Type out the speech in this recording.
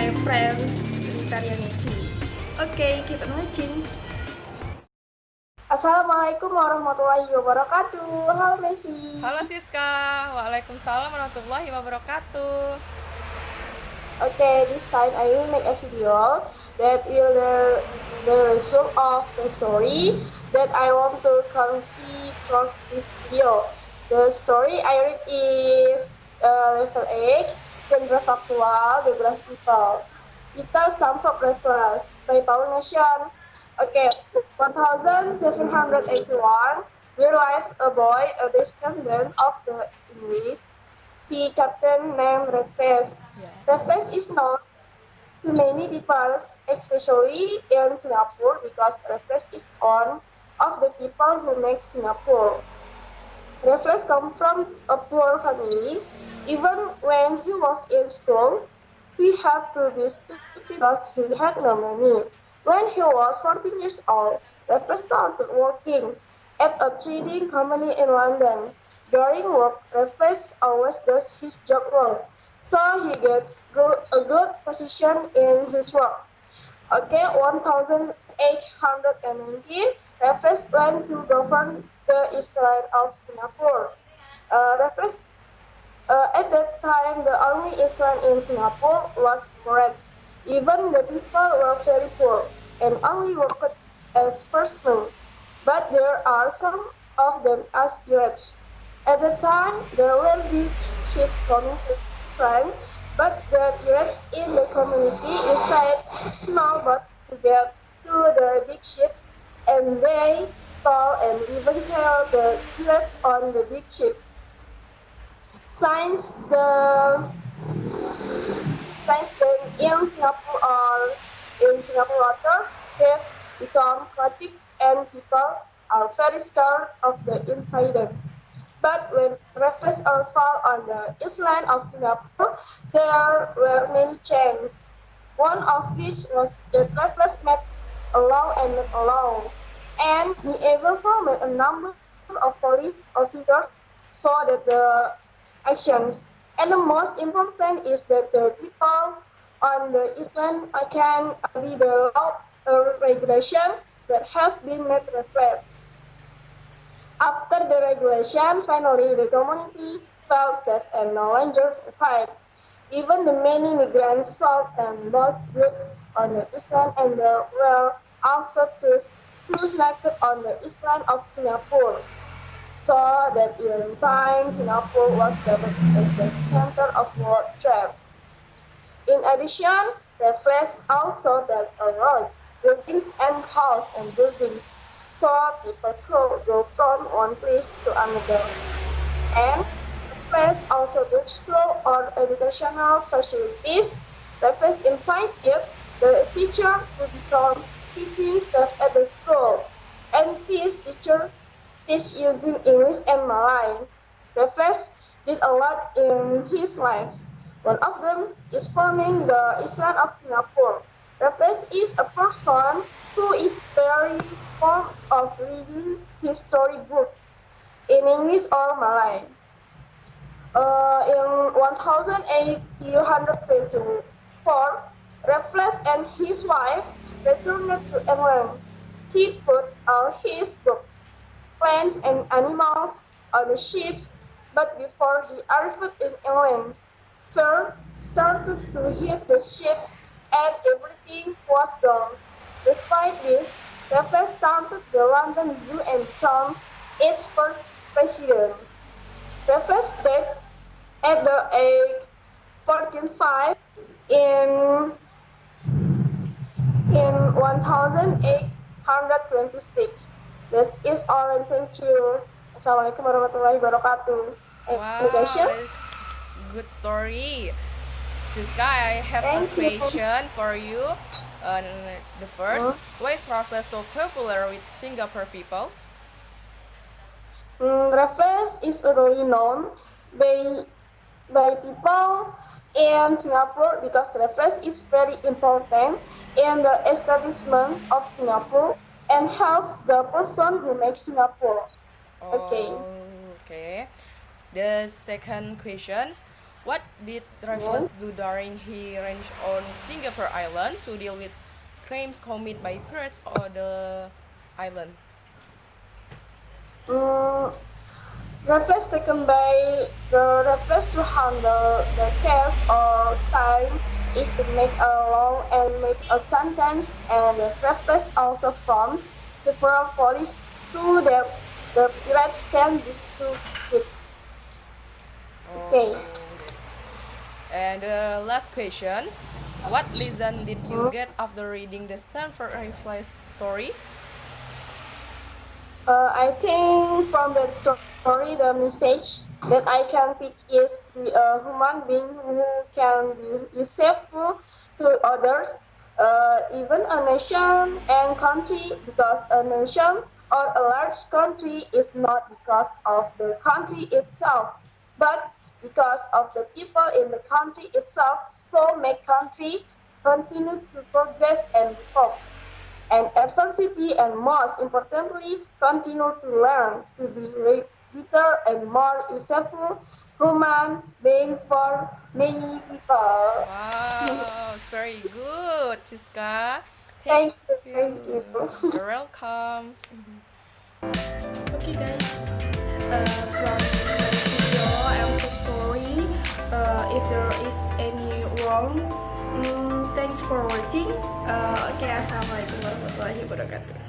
my friend Tarianiki. Okay, keep on watching. Assalamualaikum warahmatullahi wabarakatuh. Halo Messi. Halo Siska, waalaikumsalam warahmatullahi wabarakatuh. Okay, this time I will make a video that will the result of the story that I want to convey from this video. The story I read is level 8, Genre Factual, Geography People. Vital Sum of Raffles by Paul Nation. Okay, 1781, there lies a boy, a descendant of the English sea captain named Raffles. Raffles is known to many people, especially in Singapore, because Raffles is one of the people who make Singapore. Raffles comes from a poor family. Even when he was in school, he had to be stupid because he had no money. When he was 14 years old, Raffles started working at a trading company in London. During work, Raffles always does his job well, so he gets a good position in his work. Okay, 1819, Raffles went to govern the island of Singapore. Raffles at that time, the only island in Singapore was forest. Even the people were very poor and only worked as firstmen, but there are some of them as pirates. At the time, there were big ships coming to France, but the pirates in the community used small boats to get to the big ships, and they stole and even killed the pirates on the big ships. Since in Singapore or in Singapore waters, have become chaotic and people are very scared of the incident. But when Raffles fell on the island of Singapore, there were many changes. One of which was that Raffles made a law and not a law, and he even formed a number of police officers so that the actions. And the most important is that the people on the island can be the law or regulation that have been made reflect. After the regulation, finally the community felt safe and no longer afraid. Even the many migrants sold and bought goods on the island, and there were also tourists who landed on the island of Singapore. So that during time, Singapore was developed as the center of world trade. In addition, Raffles also built a road, buildings and houses and buildings, so people could go from one place to another. And Raffles also built school or educational facilities. Raffles invited the teacher to become teaching staff at the school, and these teachers teach using English and Malay. Raffles did a lot in his life. One of them is forming the island of Singapore. Raffles is a person who is very fond of reading history books in English or Malay. In 1824, Raffles and his wife returned to England. He put all his books, plants and animals on the ships, but before he arrived in England, fear started to hit the ships and everything was gone. Despite this, Raffles started the London Zoo and became its first president. Raffles died at the age 45 in 1826. That is all, and thank you. Assalamualaikum warahmatullahi wabarakatuh. Wow, that's good story. Siska, I have a question for you. The first, why is Raffles so popular with Singapore people? Raffles is really known by people in Singapore because Raffles is very important in the establishment of Singapore and helps the person who makes Singapore. Okay. Okay. The second question, What did Raffles do during he ranged on Singapore Island to deal with crimes committed by pirates on the island? Reference taken by the reference to handle the case or time is to make a law and make a sentence, and the reference also forms several police to that the pirates can dispute it. Okay. And last question. What lesson did you get after reading the Stanford Raffles story? I think from that story, the message that I can pick is the human being who can be useful to others, even a nation and country, because a nation or a large country is not because of the country itself, but because of the people in the country itself, so make country continue to progress and develop and adversity, and most importantly, continue to learn to be better and more useful human being for many people. Wow, it's very good, Siska. Thank you. You're welcome. Okay guys, from the video I'm so sorry if there is any wrong. Thanks for watching. Okay, assalamualaikum warahmatullahi wabarakatuh.